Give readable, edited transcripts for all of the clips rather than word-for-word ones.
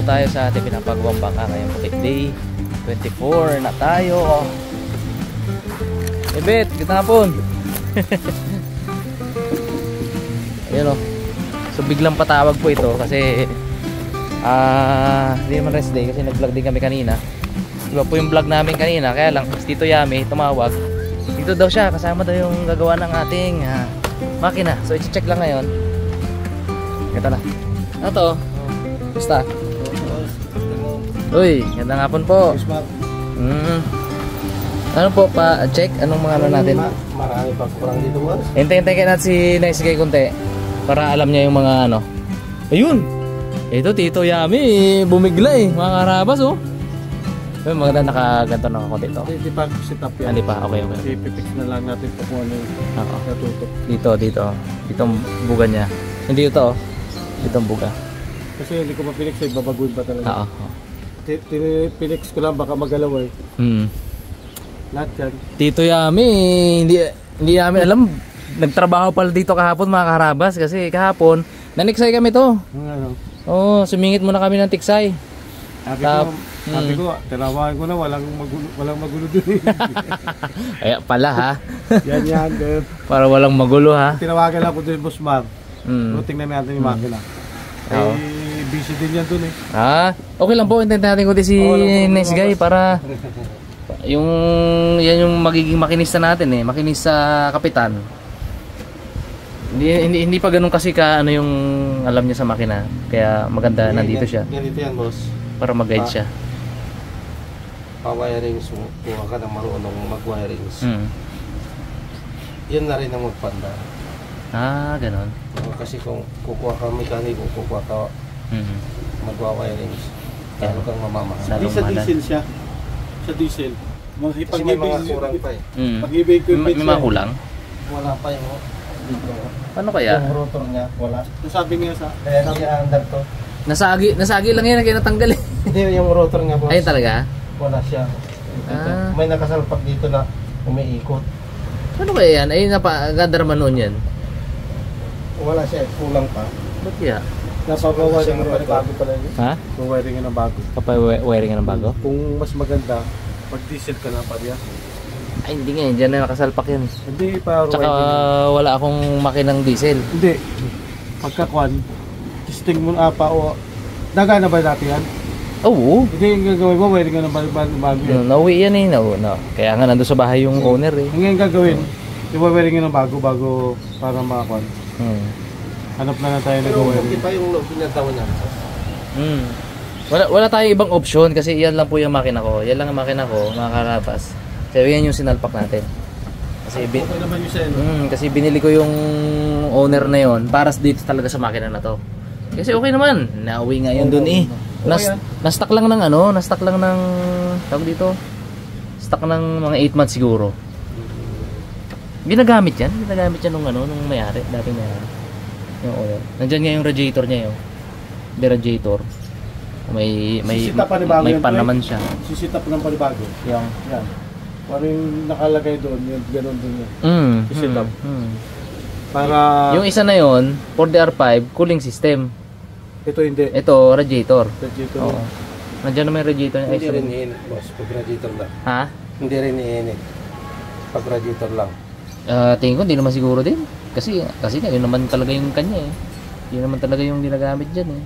po tayo sa ating pinapagawang bangka ngayong Bukid Day 24 na tayo. Ebet, kita hapon. Ayun o. So biglang patawag po ito kasi hindi naman rest day kasi nag-vlog din kami kanina. Diba po yung vlog namin kanina, kaya lang si Tito Yami tumawag. Dito daw siya, kasama daw yung gagawa ng ating makina. So i-check lang ngayon. Ito na. Ano to? Basta. Uy, gandang hapon po. Ano po pa check? Anong mga ano natin? Marami pa kurang dito boss. Hintay-hintay kayo natin si Nice Guy konti para alam niya yung mga ano. Ayun! Ito Tito Yami, bumigla eh. Mga karabas oh. Pero maganda nakaganto na ako dito. Hindi pa set up yan. Hindi pa, okay. Ipipix na lang natin pa kung ano yung natutok. Dito. Itong buga niya. Hindi ito oh. Itong buga. Kasi hindi ko pa pinix eh, babaguhin pa talaga. Oo. Pinix ko lang baka magalaw eh. Lahat yan. Tito Yami, hindi namin alam. Nagtrabaho pala dito kahapon mga karabas kasi kahapon naniksay kami to. Ano? Oo, sumingit muna kami ng tiksay. Sabi ko, tinawagan ko na walang magulo dun eh. Kaya pala ha. Yan. Para walang magulo ha. Tinawagan lang ko dun Boss Mar. Tingnan natin yung makina. Busy din yan dun eh. Okay lang po, hintayin natin ko din si Nice Guy para yan yung magiging makinista natin eh, makinista kapitan. Hindi pa ganun kasi ka ano yung alam niya sa makina. Kaya maganda nandito siya. Ganito yan, boss. Para mag-guide siya. Pa-wirings, kuha ka ng marunong mag-wirings. Yan na rin ang magpanda. Ganon. Kasi kung kukuha ka mekaniko, kukuha ka magwa-wirings, lalo kang mamamahal. Hindi sa diesel siya. Sa diesel. Kasi may mga kurang pa eh. May mga kulang? Wala pa yung dito. Paano kaya? Yung rotor niya, wala. Nasabi nga sa... Kaya nag-i-under to. Nasagi lang yan, kaya natanggal eh. Hindi, yung rotor niya. Ayun talaga? Wala siya. May nakasalpak dito na umiikot. Paano kaya yan? Ay, napagandaraman noon yan. Wala siya, kulang pa. Ba't kaya? Napagawa ng bago pala yun. Ha? Kung wiring ng bago. Wiring ng bago? Kung mas maganda, pag-diesel ka na pa riyan. Ay, hindi nga. Diyan na nakasalpak yan. Hindi pa. Tsaka wala akong makinang diesel. Hindi. Pagkakuan, testing mo na pa o... Nagana ba dati yan? Oo. Hindi yung gagawin mo, wiring ng bago yan. Nauwi yan eh. Kaya nga nandun sa bahay yung owner eh. Ang yung gagawin, yung wiring ng bago para makakuan. Hanap na tayo nag-wiring. Hindi pa yung pinatawan niya. Wala tayong ibang option kasi yan lang po yung makina ko. Yan lang ang makina ko, mga karabas. Kasi yan yung sinalpak natin. Kasi binili ko yung owner na yon para dito talaga sa makina na to. Kasi okay naman. Nauwi nga yun dun eh. Na-stock lang ng tawag dito. Stock ng mga 8 months siguro. Ginagamit yan nung may-ari, dating may-ari. Yung oil. Nandiyan nga yung radiator niya yun. The radiator. May pan naman siya. Sisitap ng panibago. Yan. Parang yung nakalagay doon, yung gano'n doon yun. Sisitap. Para... Yung isa na yun, 4DR5, cooling system. Ito hindi. Ito, radiator. Radiator. Oo. Nandiyan naman yung radiator niya. Hindi rin iinit, boss. Pag radiator lang. Ha? Hindi rin iinit. Pag radiator lang. Tingin ko, hindi naman siguro din. Kasi yun naman talaga yung kanya eh. Yun naman talaga yung ginagamit dyan eh.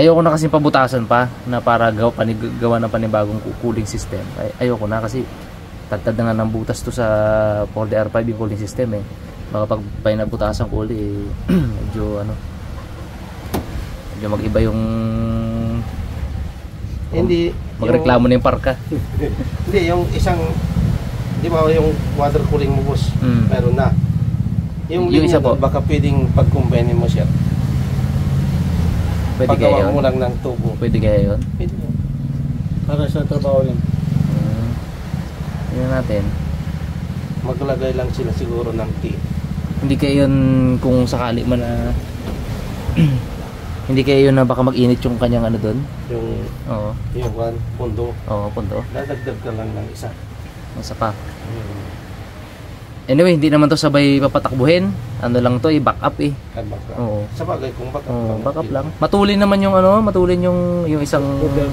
Ayoko na kasi pabutasan pa na para gawa ng panibagong cooling system. Ayoko na kasi tagtad na nga ng butas to sa 4DR5 yung cooling system eh. Baka pag pinabutasan ko ulit eh, medyo mag-iba yung hindi magreklamo na yung parka. Hindi, yung isang di ba yung water cooling mo boss, meron na. Yung isa po, baka pwedeng pag-combine mo siya. Pwede kaya yun? Paggawa mo lang ng tubo. Pwede kaya yun? Pwede yun. Para sa trabaho yun. Yun natin. Maglagay lang sila siguro ng tea. Hindi kaya yun kung sakali man na hindi kaya yun na baka mag-init yung kanyang doon? Yung pundo. Oo, pundo. Dadagdag ka lang ng isa. Isa pa. Anyway, hindi naman to sabay papatakbuhin. Ano lang to, back up eh. Oo. Sa bagay, kung back up Oo, back up lang. Matulin naman yung ano, matulin yung isang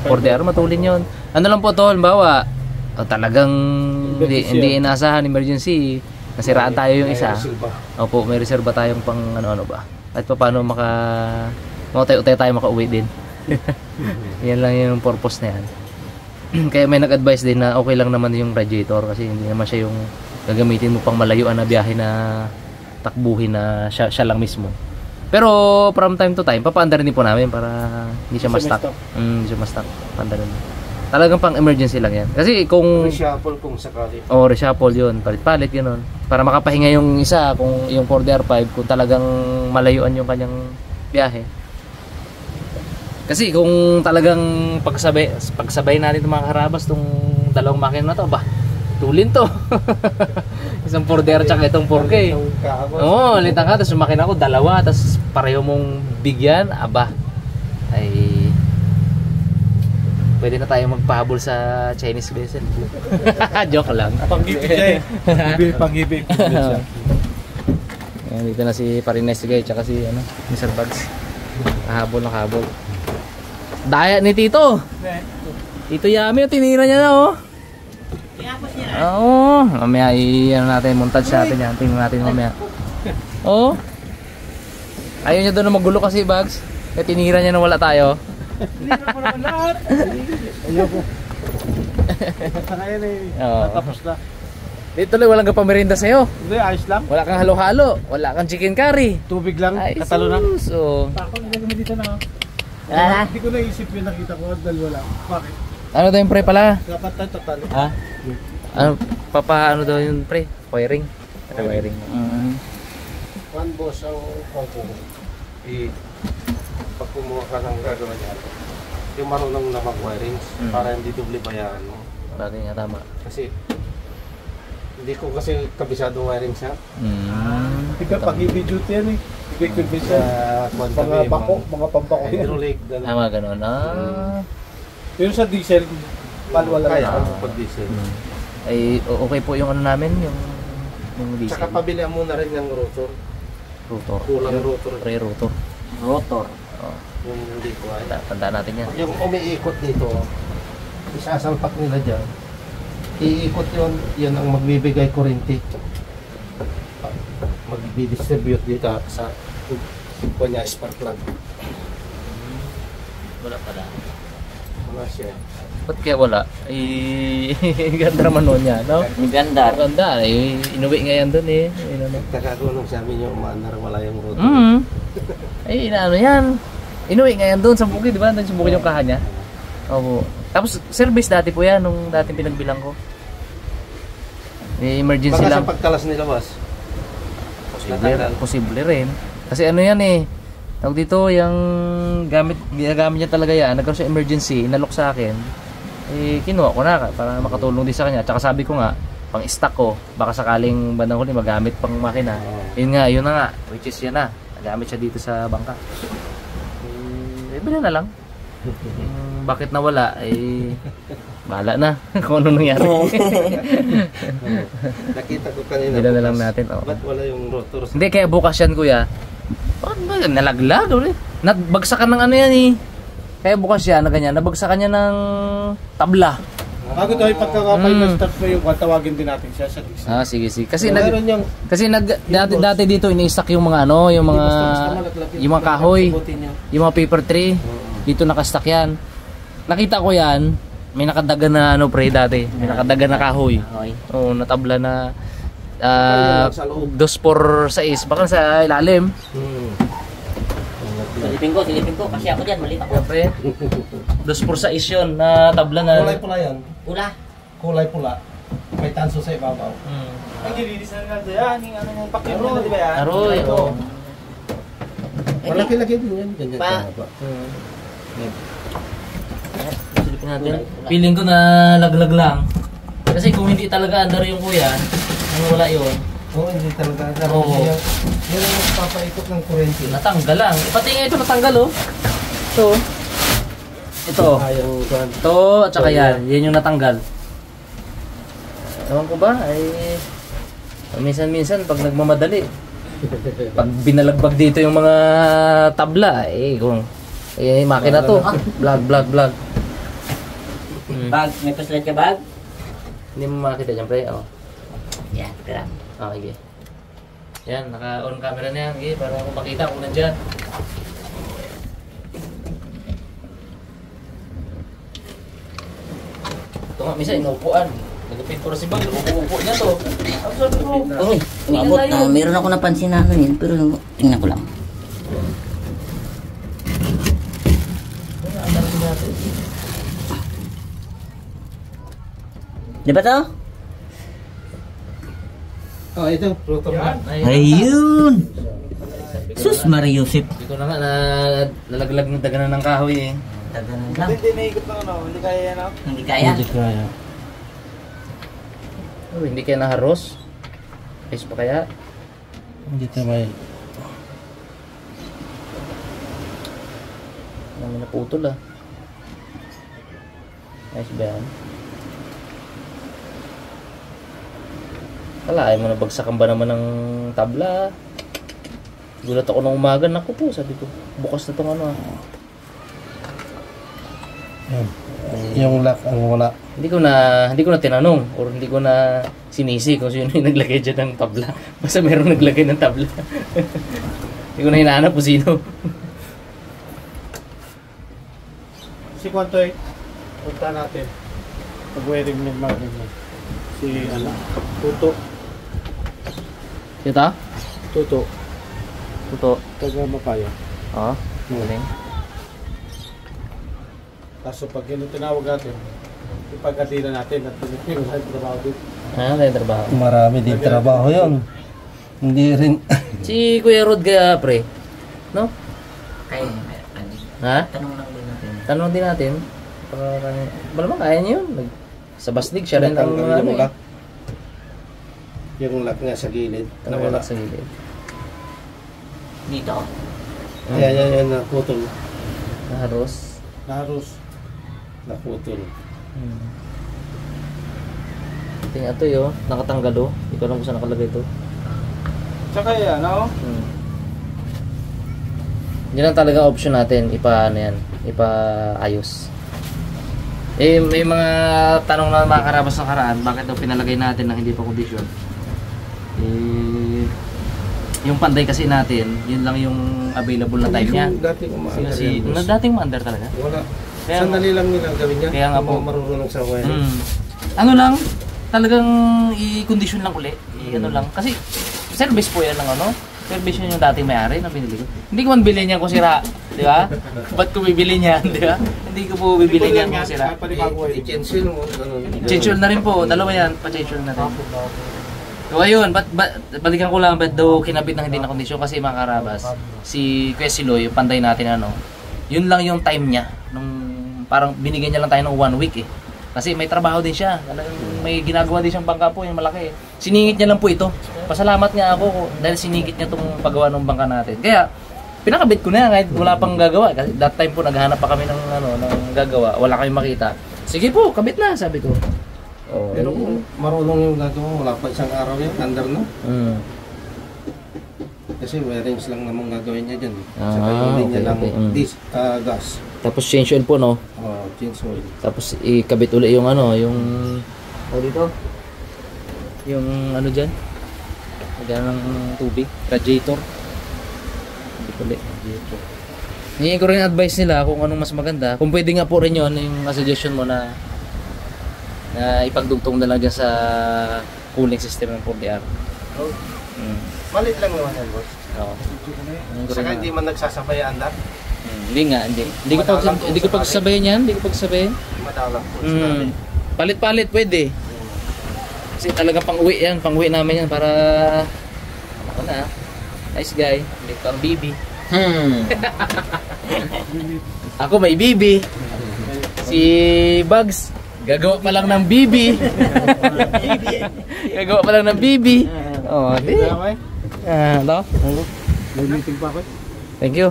border, matulin yon. Ano lang po to, halimbawa, talagang hindi inaasahan, emergency, nasiraan tayo yung isa. Opo, may reserba tayong pang ano ba. At paano makatay-utay tayo makauwi din. Yan lang yung purpose na yan. Kaya may nag-advise din na okay lang naman yung radiator kasi hindi naman siya yung gagamitin mo pang malayuan na biyahe na takbuhin na siya lang mismo. Pero from time to time, papaandarin din po namin para hindi siya ma-stuck. Hindi siya ma-stuck. Paandarin. Talagang pang emergency lang yan. Kasi kung reshuffle kung sakali. Reshuffle yun. Palit-palit gano'n. Para makapahinga yung isa, kung yung 4DR5, kung talagang malayuan yung kanyang biyahe. Kasi kung talagang pagsabay natin itong mga karabas, itong dalawang makina na to, tulin to. Isang 4DR tsaka itong 4K. Oo, litang ka. Tapos yung makina ko, dalawa. Tapos pareho mong bigyan. Ay pwede na tayo magpahabol sa Chinese vessel. Joke lang. Panghibig siya eh. Panghibig. Dito na si Parines guys, tsaka si Mr. Bugs. Kahabol. Daya ni Tito. Tito Yami, tinira niya na oh. Oo, mamaya natin, montage natin yan. Tingnan natin mamaya. Oo. Ayaw niya doon na magulo kasi Bugs. Kaya tinira niya na wala tayo. Tinira ko naman lahat. Ayaw ko. Basta ngayon eh. Natapos na. Dito lang, walang kapamerinda sa'yo. Hindi, ayos lang. Wala kang halo-halo. Wala kang chicken curry. Tubig lang, ay, katalo na. So, Ako, nilagay dito na. Hindi ko naisip yung nakita ko. Dalawa lang. Bakit? ano daw yung pre pala? Dapat tayo tatalo. Ha? Ano ano daw yung pre? Wiring. Wiring. One boss ang pangko. Pag kumuha ka ng gagawin niya, yung marunong na mag-wirings para hindi doble bayaran mo. Bagay nga, tama. Kasi hindi ko kasi kabisado wiring siya. Ika pag-ibig duty yan eh. Ibig Sa mga bako, mga pampako yan. hydraulic. Tama, ganun. Yung sa diesel, wala Kaya lang. pag diesel. Ay, okay po yung ano namin, yung diesel. Tsaka pabilihan mo na rin yung rotor. Rotor. Kulang rotor. Pre-rotor. Rotor. Oh. Yung hindi ko ay. Tandaan natin yan. Yung umiikot dito, isasalpak nila dyan. Iikot yun ang magbibigay kuryente. Magdidistribute dito sa kunya spark plug. Wala pala. Wala siya. Ba't kaya wala? Ganda naman nun yan, no? Ganda. Ganda. Inuwi nga yan dun eh. Nagkakaroon sa amin yung umaandar, wala yung rotor. Ay, inaano yan. Inuwi nga yan dun sa bukid, di ba? Doon sa bukid yung kaha niya. Opo. Tapos, service dati po yan, nung dating pinagbilang ko. May emergency Baka lang. sa pagtalas nila, boss. Posible rin. Kasi ano yan eh. Tawag dito, yung ginagamit niya talaga yan. Nagkaroon siya emergency, inalok sa akin. Kinuha ko na para makatulong din sa kanya. Tsaka sabi ko nga, pang stock ko. Baka sakaling bandang huli magamit pang makina. Yun na nga. Which is yan na. Nagamit siya dito sa bangka. Bila na lang. Bakit nawala? Bahala na. Kung ano nangyari. Nakita ko kanina. Bila na lang natin. Ba't wala yung rotor? Hindi, kaya bukas yan kuya. Bakit ba? Nalaglag ulit. Nagbagsakan ng ano yan eh. Kaya bukas yan na ganyan. Nabagsakan niya ng tabla. Bago tayo pagkakapay na start mo yung tawagin din natin siya sa diesel. Sige. Kasi dati dito ini-stack yung mga yung mga kahoy, yung mga paper tray. Dito naka-stack yan. Nakita ko yan, may nakadagan na pre dati. May nakadagan na kahoy. Oo, natabla na 2x6 baka sa ilalim. Silipin ko kasi ako dyan, maliit ako. Siyempre, 2x6 yun na tabla na. Kulay pula yan. Kulay pula. May tanso sa ibabaw. Ang gililis na lang dyan, yung pakit nila, di ba yan? Aroy, oo. Malaki-laki din yan. Ganyan Pa. kahaba. Silipin natin. Feeling ko na laglag lang. Kasi kung hindi talaga andar yung kuya, nang wala yun. Oo, hindi talaga. Oo. Yan ang magpapaikot ng kurente. Natanggal lang. Pati nga ito natanggal oh. Ito. Ito at saka yan. Yan yung natanggal. Ewan ko ba? Minsan-minsan pag nagmamadali, pag binalagbag dito yung mga tabla, kung makina to, vlog. Bag, may paslat ka bag? Hindi mo makita dyan, pre. Oh. Yan, tira. Okay. Yan, naka-on camera na yan. Okay, para ako makita kung nandyan. Ito nga, minsan inuupuan. Nagpintura si Bag, upo niya to. Ang sabi ko, Uy, umabot na. Meron ako napansin na ano yun, pero tingnan ko lang. Di ba to? Oh, ito. Rotor na. Ayun! Sus, Mariusip. Hindi ko na nga nalaglag ng daganan ng kahoy eh. Taganan lang. Hindi naikot ng ano, hindi kaya yan ako. Hindi kaya. kaya. Oh, hindi kaya naharos. Ayos pa kaya? Hindi tayo Namin naputol ah. Ayos ba yan? Kalahin mo nabagsakan ba naman ng tabla? Gulat ako nung umaga, naku po, sabi ko, bukas na tong ano ah. Yung lock ang wala. Hindi ko na tinanong or hindi ko na sinisi kung sino yung naglagay dyan ng tabla. Basta merong naglagay ng tabla. Hindi ko na hinahanap kung sino. Si Kwantoy, punta natin. Pag-wedding mag-magnet mo. Si ano, Tuto. Ito? Tuto. Ito. Taga Mapaya. Oo. Galing. Kaso pag yun ang tinawag natin, ipagkatila natin at yung trabaho dito. Ah, may trabaho. Marami din trabaho yun. Hindi rin. Si Kuya Rod kaya pre. No? Kaya, Ha? tanong lang din natin. Tanong din natin. Malamang kaya niya yun. Sa basdig siya rin ang ano eh. Yung lock niya sa gilid. Nawala sa gilid. Dito. Yan, naputol. Naharos. Naros. Naputol. Ito nga ito yun. Nakatanggal oh. Hindi ko alam kung saan nakalagay ito. Tsaka yan, ano? Yan lang talaga option natin. Ipaayos. May mga tanong na mga karabas ng karaan. Bakit daw pinalagay natin ng hindi pa kondisyon? Yung panday kasi natin, yun lang yung available na time niya. Dating umaandar yan, boss. Dating maandar talaga. Wala. Kaya- Sandali lang nilang gawin niya. Kaya nga po. Kung marunong sa wiring. Ano lang, talagang i-condition lang uli. Ano lang. Kasi service po yan ng ano. Service yun yung dating may-ari na binili ko. Hindi ko man bilhin niyan kung sira. Di ba? Ba't ko bibili niyan? Di ba? Hindi ko po bibili niyan kung sira. I-cancel mo. Ganun. Chenchul na rin po. Dalawa yan. Pa-chenchul na rin. So ayun, balikan ko lang ba't daw kinabit ng hindi na kondisyon kasi mga karabas, si Kuya Siloy, yung panday natin ano, yun lang yung time niya. Nung parang binigyan niya lang tayo ng 1 week eh. Kasi may trabaho din siya. May ginagawa din siyang bangka po, yung malaki eh. Siningit niya lang po ito. Pasalamat nga ako dahil siningit niya itong paggawa ng bangka natin. Kaya pinakabit ko na kahit wala pang gagawa. Kasi that time po naghahanap pa kami ng gagawa. Wala kayong makita. Sige po, kabit na, sabi ko. Oh, Pero kung marunong yung gagawa, wala pa isang araw yan, under na. Kasi wirings lang namang gagawin niya dyan. Saka yung linya okay, lang, okay. gas. Tapos change oil po, no? Change oil. Tapos ikabit uli yung ano, yung dito. Yung ano diyan. Lagyan ng tubig, radiator. Ikabit uli. Hindi ko rin advice nila kung anong mas maganda. Kung pwede nga po rin yun, yung suggestion mo na ipagdugtong na lang dyan sa cooling system ng 4DR. Malit lang naman yan, boss. Oo. Saka hindi man nagsasabay ang andar. Hindi nga, hindi ko pagsabayan yan, hindi ko pagsabayan. Madalang po. Palit-palit pwede. Kasi talaga pang-uwi yan, pang-uwi namin yan para ako na. Nice guy, hindi ko ang bibi. Ako may bibi. Si Bugs gagawa pa lang ng bibi. Gagawa pa lang ng bibi. Oh, di. Ito. May meeting pa ako. Thank you.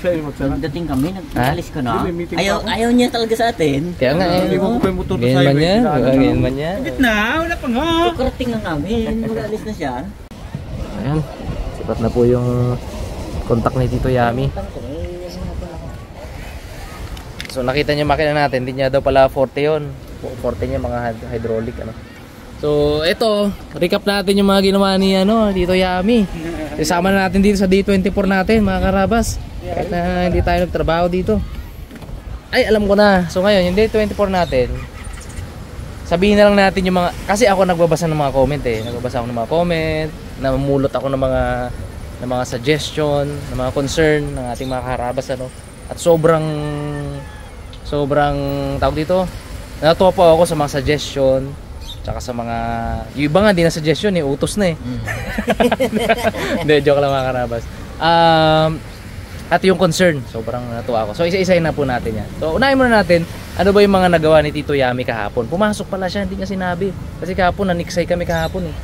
Siya yung magsara. Pagdating kami, nag-alis ka na. Hindi, may meeting pa ako. Ayaw niya talaga sa atin. Kaya nga eh. Hindi ko pa yung motor Ganyan man yan. Ganyan man yan. Na, wala pa nga. Karating lang namin, mag-alis na siya. Ayan. Sipat na po yung contact ni Tito Yami. So nakita niyo makina natin, hindi niya daw pala 40 yun. 40 niya mga hydraulic ano. So ito, recap natin yung mga ginawa ni Tito Yami. Isama na natin dito sa D24 natin mga karabas. Kahit na hindi tayo nagtrabaho dito. Ay alam ko na. So ngayon yung D24 natin, sabihin na lang natin yung mga, kasi ako nagbabasa ng mga comment eh. Nagbabasa ako ng mga comment, namumulot ako ng mga suggestion, ng mga concern ng ating mga karabas ano. At sobrang tawag dito, natuwa po ako sa mga suggestion, tsaka sa mga, yung iba nga di na suggestion eh, utos na eh. Hindi, joke lang mga karabas. At yung concern, sobrang natuwa ako. So isa-isahin na po natin yan. So unahin muna natin, ano ba yung mga nagawa ni Tito Yami kahapon. Pumasok pala siya, hindi niya sinabi. Kasi kahapon, naniksay kami kahapon eh.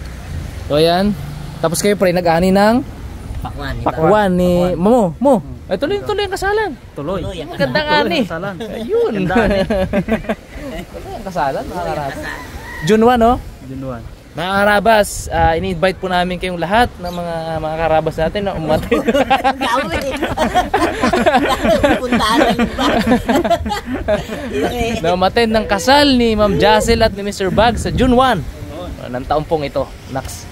So ayan, tapos kayo pre, nag-ani ng pakwan ni Mo. Ay, tuloy ang kasalan. Tuloy. Ganda nga ni. Ayun. Ganda ni. Tuloy ang kasalan, mga karabas. June 1, no? June 1. Mga karabas, ini-invite po namin kayong lahat ng mga karabas natin na umatin. Na umatin ng kasal ni Ma'am Jazel at ni Mr. Bag sa June 1. Ng taong pong ito. Next.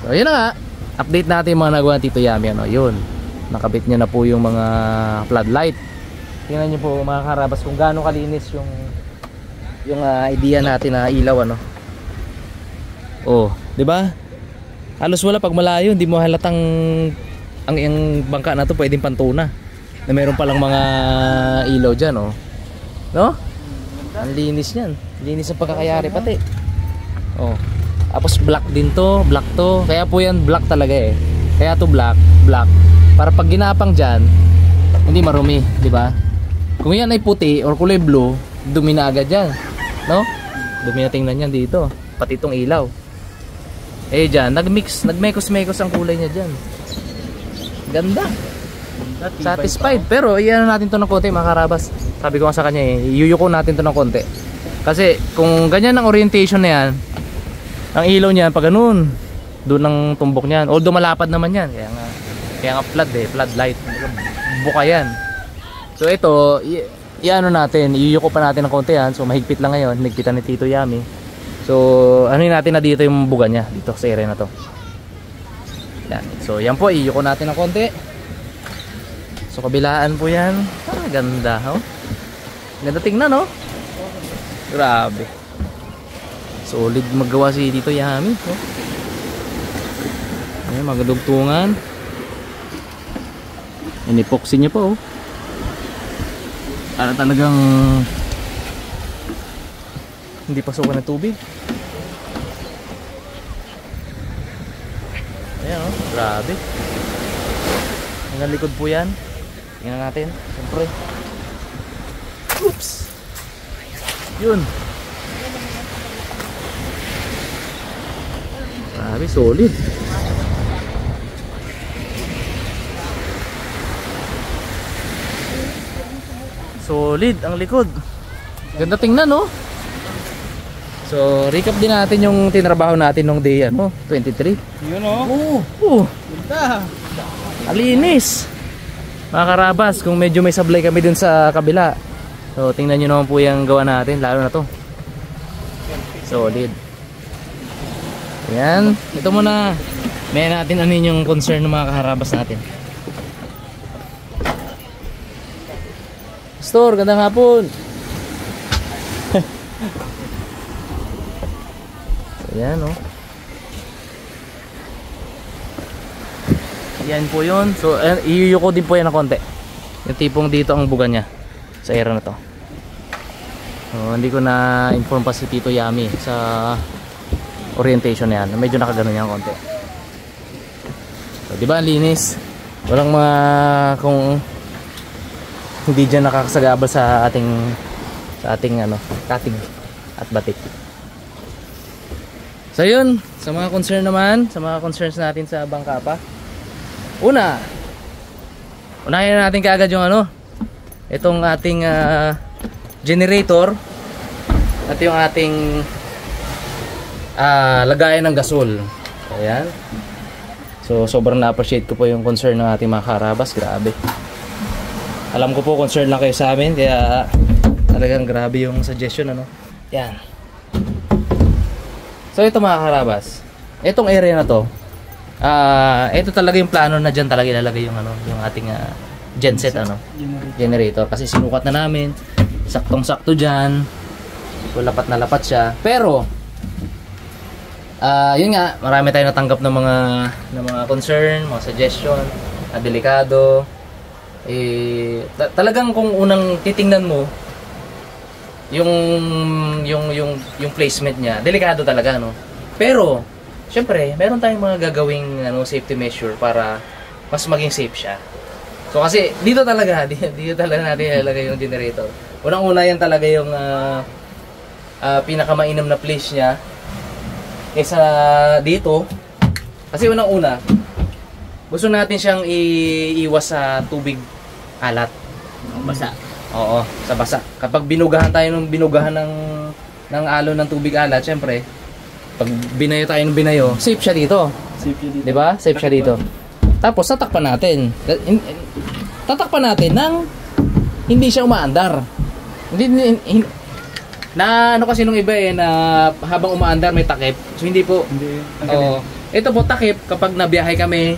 So, yun na nga. Update natin yung mga nagawa ni Tito Yami yun, nakabit niya na po yung mga floodlight. Tingnan niyo po mga karabas kung gaano kalinis yung idea natin na ilaw oh, di ba? Halos wala pag malayo, hindi mo halatang ang bangka na to pwedeng pantuna. Na meron pa lang mga ilaw diyan no? Ang linis niyan. Linis ang pagkakayari pati. Oh. Tapos black din to, black to. Kaya po yan black talaga eh. Kaya to black. Para pag ginapang diyan, hindi marumi, di ba? Kung yan ay puti or kulay blue, dumi na agad yan, no? Dumi na tingnan yan dito, pati itong ilaw. Eh diyan, nagmekos-mekos ang kulay niya diyan. Ganda. Satisfied. Pero iyan natin to ng konti mga karabas. Sabi ko nga sa kanya eh, iyuyuko natin to ng konti. Kasi kung ganyan ang orientation na yan, ang ilaw niyan pag ganun, doon ang tumbok niyan. Although malapad naman yan, kaya nga flood light. Buka yan. So ito, iano natin, iyuyuko pa natin ng konti yan. So mahigpit lang ngayon, hinigpitan ni Tito Yami. So ano natin na dito yung buga niya, dito sa area na to. Yan. So yan po, iyuyuko natin ng konti. So kabilaan po yan. Ganda, ganda tingnan, grabe. Solid maggawa si Tito Yami. Ayan, magdugtungan. Inipoxy niya po. Para talagang hindi pasukan ng tubig. Ayan, grabe. Hanggang likod po yan. Tingnan natin. Siyempre. Oops. Yun. Grabe, solid. Solid ang likod. Ganda tingnan, So, recap din natin yung tinrabaho natin nung day 23. Yun Ganda. Alinis. Mga karabas, kung medyo may sablay kami dun sa kabila. So, tingnan nyo naman po yung gawa natin, lalo na to. Solid. Yan, ito muna. May natin ano yung concern ng mga kaharabas natin. Store, gandang hapon. So, yan yan po yun. So iyuyuko din po yan ng konti. Yung tipong dito ang buga niya sa area na to. So, hindi ko na inform pa si Tito Yami sa orientation na yan. Medyo nakaganon yan konti. So, diba ang linis? Walang mga kung hindi dyan nakakasagabal sa ating katig at batik. So yun, sa mga concern naman, sa mga concerns natin sa bangka pa. Una, Unahin na natin kaagad yung ano, itong ating generator at yung ating lagayan ng gasol. Ayan. So sobrang na-appreciate ko po yung concern ng ating mga karabas. Grabe. Alam ko po concern lang kayo sa amin, kaya talagang grabe yung suggestion, ano. Yan. So ito mga karabas, itong area na to, ito talaga yung plano na dyan talaga ilalagay yung ano, yung ating genset, ano, generator. Kasi sinukat na namin, saktong-sakto dyan. So lapat na lapat siya. Pero yun nga, marami tayong natanggap ng mga concern, mga suggestion, na delikado. Talagang kung unang titingnan mo yung placement niya, delikado talaga, no. Pero syempre, meron tayong mga gagawing safety measure para mas maging safe siya. So kasi dito talaga natin ilalagay yung generator. Unang-una yan talaga yung pinakamainam na place niya kaysa dito. Kasi unang-una, gusto natin siyang iiwas sa tubig alat. Basa. Oo, sa basa. Kapag binugahan ng alon ng tubig alat, syempre, pag binayo tayo ng binayo, safe siya dito. Safe yun dito. 'Di ba? Safe siya dito. Tapos tatakpan natin. Tatakpan natin nang hindi siya umaandar. Hindi na ano kasi nung iba na habang umaandar may takip. So hindi po. Hindi. Oo. Ito po takip kapag nabiyahe kami.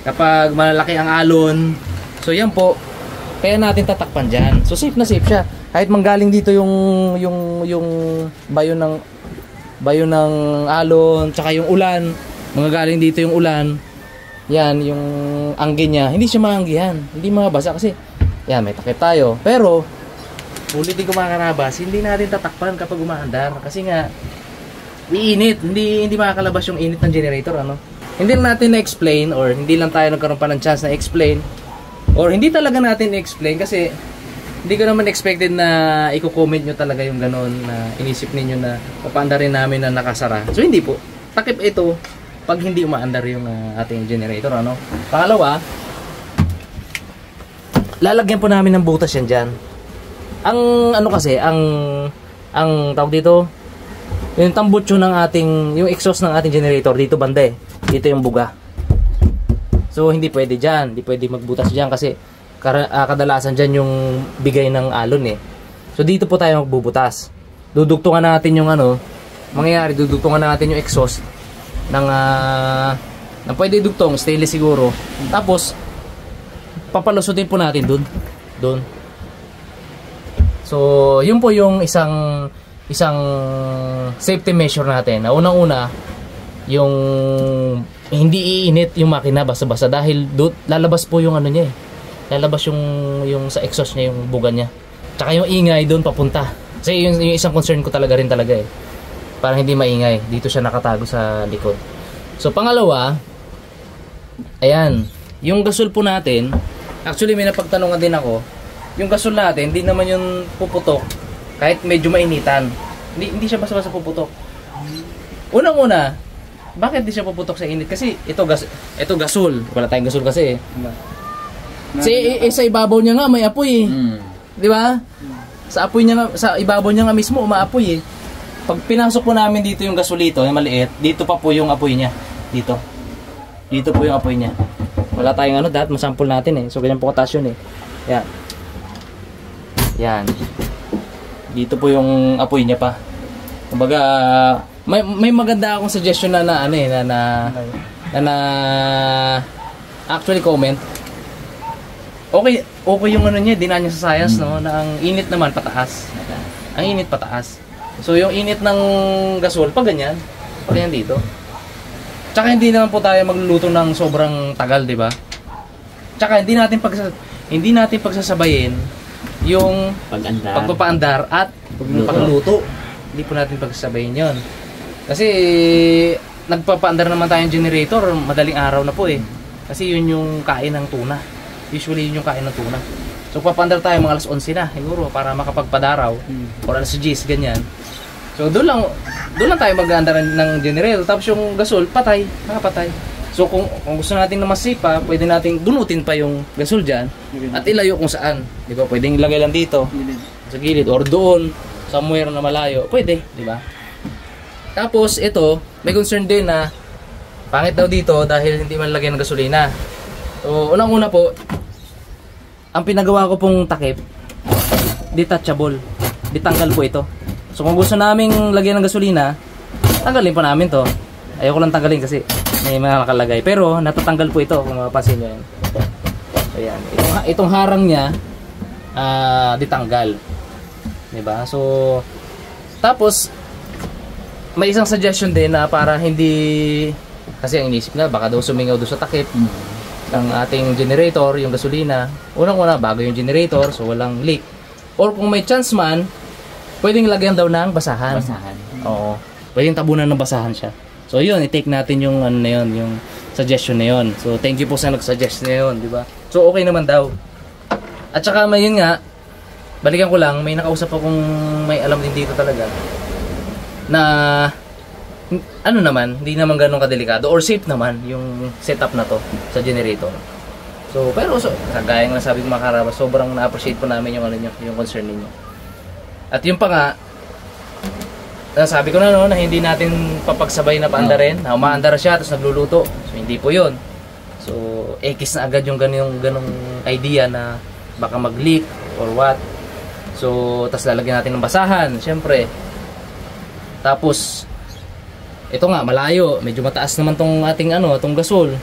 Kapag malalaki ang alon. So yan po. Kaya natin tatakpan diyan. So safe na safe siya. Kahit manggaling dito yung bayo ng alon, tsaka yung ulan, manggagaling dito yung ulan. Yan, yung angge niya, hindi siya maanggihan, hindi mabasa kasi yan, may takip tayo. Pero ulitin ko mga karabas, hindi natin tatakpan kapag umaandar kasi nga iinit, hindi makakalabas yung init ng generator, ano. Hindi lang natin na-explain or hindi lang tayo nagkaroon pa ng chance na explain or hindi talaga natin na-explain kasi hindi ko naman expected na i-comment nyo talaga yung ganon na inisip ninyo na papaandarin namin na nakasara. So hindi po. Takip ito pag hindi umaandar yung ating generator, ano. Pangalawa, lalagyan po namin ng butas yan dyan. Ang ano kasi, ang tawag dito, yung tambutso ng yung exhaust ng ating generator dito banda eh. Dito yung buga. So hindi pwede dyan, hindi pwede magbutas dyan kasi kadalasan dyan yung bigay ng alon eh. So dito po tayo magbubutas. Dudugtungan natin yung dudugtungan natin yung exhaust ng pwede dugtong, stainless siguro. Tapos papalusutin po natin doon. So yun po yung isang safety measure natin. Na unang-una, yung hindi iinit yung makina basa-basa dahil lalabas po yung niya eh. Lalabas yung sa exhaust niya, yung buga niya. Tsaka yung ingay doon papunta. Kasi yung isang concern ko talaga eh. Para hindi maingay. Dito siya nakatago sa likod. So pangalawa, ayan, yung gasol po natin, actually may napagtanungan din ako, yung gasol natin, hindi naman yung puputok kahit medyo mainitan. Hindi siya basta-basta puputok. Unang-una, bakit di siya puputok sa init? Kasi ito gasol. Wala tayong gasol kasi eh. Sa ibabaw niya nga may apoy eh. Di ba? Sa ibabaw niya nga mismo umaapoy eh. Pag pinasok po namin dito yung gasolito, yung maliit, dito pa po yung apoy niya. Dito po yung apoy niya. Wala tayong dahil masample natin eh. So ganyan po kataas yun eh. Yan. Dito po yung apoy niya pa. Kumbaga, may maganda akong suggestion na actually comment. Okay yung niya, dinaan niya sa science, no, na ang init naman pataas. Ang init pataas. So yung init ng gasol pa ganyan dito. Tsaka hindi naman po tayo magluluto ng sobrang tagal, 'di ba? Tsaka hindi natin pagsasabayin yung pagpapaandar at pagluto. Hindi po natin pagsasabayin 'yon. Kasi nagpapaandar naman tayong generator, madaling araw na po eh. Kasi yun yung kain ng tuna. Usually yun yung kain ng tuna. So papaandar tayo mga alas 11 na siguro para makapagpadaraw or alas 10 ganyan. So doon lang tayo mag-aandar ng generator, tapos yung gasol nakapatay. So kung gusto natin na mas safe pa, pwede nating dunutin pa yung gasol dyan at ilayo kung saan. Di ba? Pwedeng ilagay lang dito, sa gilid, or doon, somewhere na malayo. Pwede, di ba? Tapos ito, may concern din na pangit daw dito dahil hindi man lagyan ng gasolina. So unang-una po, ang pinagawa ko pong takip, detachable. Ditanggal po ito. So kung gusto naming lagyan ng gasolina, tanggalin po namin to. Ayoko lang tanggalin kasi may mga nakalagay. Pero natatanggal po ito kung mapapansin nyo yan. So yan. Itong harang niya, ditanggal. Diba? So, tapos, may isang suggestion din na para hindi, kasi ang inisip na baka daw sumingaw doon sa takip ng ating generator, yung gasolina. Unang-una, bago yung generator, so walang leak. Or kung may chance man, pwedeng lagyan daw ng basahan. Oo. Pwedeng tabunan ng basahan siya. So yun, i-take natin yung ano na yun, yung suggestion na yun. So thank you po sa nag-suggest na yun, di ba? So okay naman daw. At saka may yun nga, balikan ko lang, may nakausap akong may alam din dito talaga na ano naman, hindi naman ganun kadelikado or safe naman yung setup na to sa generator. So, pero kagaya ng sabi ko mga karabas, sobrang na-appreciate po namin yung ano nyo, yung concern niyo. At yung pa nga, sabi ko na no, na hindi natin papagsabay na paandarin, na umaandar siya tapos nagluluto. So, hindi po yun. So, ekis na agad yung ganung idea na baka mag-leak or what. So, tapos lalagyan natin ng basahan, syempre. Tapos, ito nga, malayo, medyo mataas naman tong ating tong gasol.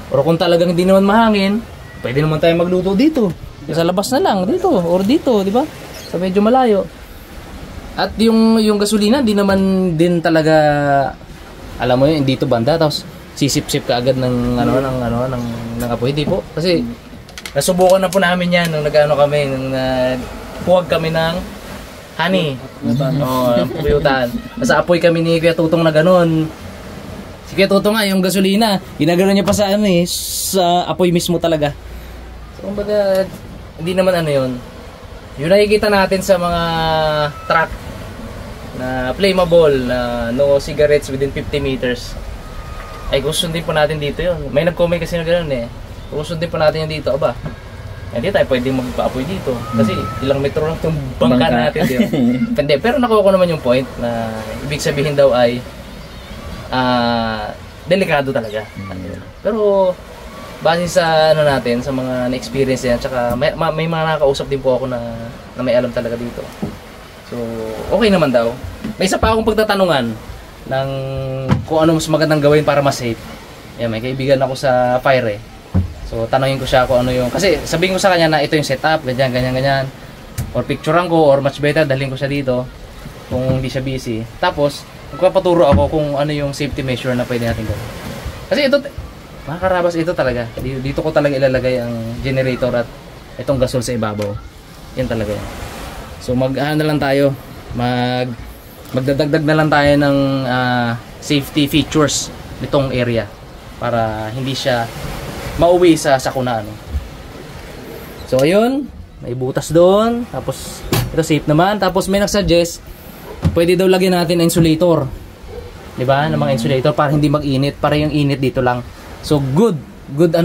Pero kung talagang hindi naman mahangin, pwede naman tayo magluto dito. Sa labas na lang, dito, or dito, di ba? Sa medyo malayo. At yung gasolina, di naman din talaga, alam mo yun, dito banda, tapos sisip-sip ka agad ng apoy, di po. Kasi, nasubukan na po namin yan nung kami, nung puwag kami ng honey. Ng puyutan. Nasa apoy kami ni Kuya Tutong na ganun. Si Kuya Tutong nga, yung gasolina, ginagano niya pa sa sa apoy mismo talaga. So, kumbaga, hindi naman yun. Yung nakikita natin sa mga truck na flammable, na no cigarettes within 50 meters, ay susundin po natin dito yun. May nag-comment kasi na gano'n eh. Susundin po natin yun dito. Aba, hindi tayo pwedeng magpa-apoy dito. Kasi ilang metro lang itong bangka natin dito. Hindi, pero nakuha ko naman yung point na ibig sabihin daw ay delikado talaga. Pero base sa natin, sa mga na-experience yan, tsaka may mga nakakausap din po ako na may alam talaga dito. So, okay naman daw. May isa pa akong pagtatanungan ng kung ano mas magandang gawin para mas safe. Yan, may kaibigan ako sa fire eh. So, tanongin ko siya kung ano yung, kasi sabihin ko sa kanya na ito yung setup, ganyan. Or picturean ko, or much better, dalhin ko siya dito kung hindi siya busy. Tapos, magpapaturo ako kung ano yung safety measure na pwede natin gawin. Kasi ito, mga karabas, ito talaga. Dito ko talaga ilalagay ang generator at itong gasol sa ibabaw. Yan talaga yan. So, na lang tayo. Magdadagdag na lang tayo ng safety features nitong area para hindi siya mauwi sa sakuna. So, ayun. May butas doon. Tapos, ito safe naman. Tapos, may nagsuggest, pwede daw lagyan natin ng insulator. Diba? Ng mga insulator para hindi mag-init. Para yung init dito lang. So, good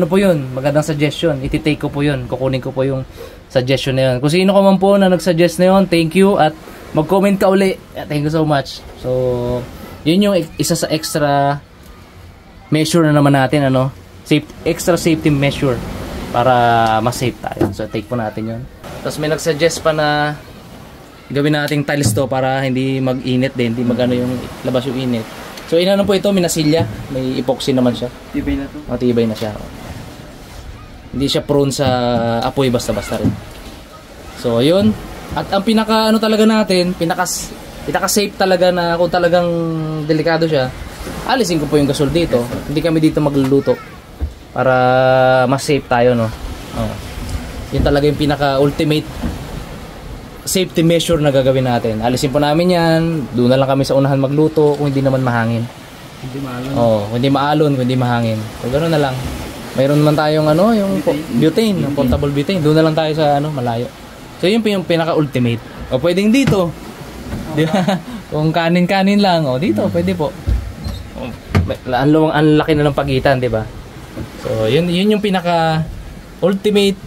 po yun. Magandang suggestion. Iti-take ko po yun. Kukunin ko po yung suggestion na yun. Kung sino ka man po na nag-suggest na yun, thank you. At mag-comment ka uli. Thank you so much. So, yun yung isa sa extra measure na naman natin. Extra safety measure para mas safe tayo. So, take po natin yun. Tapos may nag-suggest pa na gawin nating tiles to para hindi mag-init din. Hindi magano yung labas yung init. So, inano po ito, minasilya. May epoxy naman siya. Tibay na to? Tibay na siya. Hindi siya prone sa apoy basta-basta rin. So, yun. At ang pinaka talaga natin, pinaka safe talaga na kung talagang delikado siya, alisin ko po yung gasol dito. Hindi kami dito magluluto para mas safe tayo, no. Yun talaga yung pinaka ultimate safety measure na gagawin natin. Alisin po namin yan. Doon na lang kami sa unahan magluto kung hindi naman mahangin. Hindi maalon. Kung hindi maalon, kung hindi mahangin. So, gano'n na lang. Mayroon naman tayong yung butane, yung portable butane. Doon na lang tayo sa malayo. So, yun po yung pinaka-ultimate. O, pwedeng dito. Di ba? Kung kanin-kanin lang, dito, pwede po. ang laki na ng pagitan, di ba? So, yun yung pinaka ultimate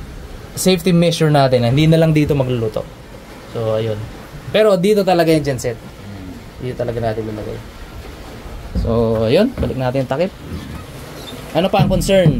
safety measure natin. Hindi na lang dito magluluto. So, ayun. Pero dito talaga yung genset. Dito talaga natin ilagay. So, ayun. Balik natin yung takip. Ano pa ang concern?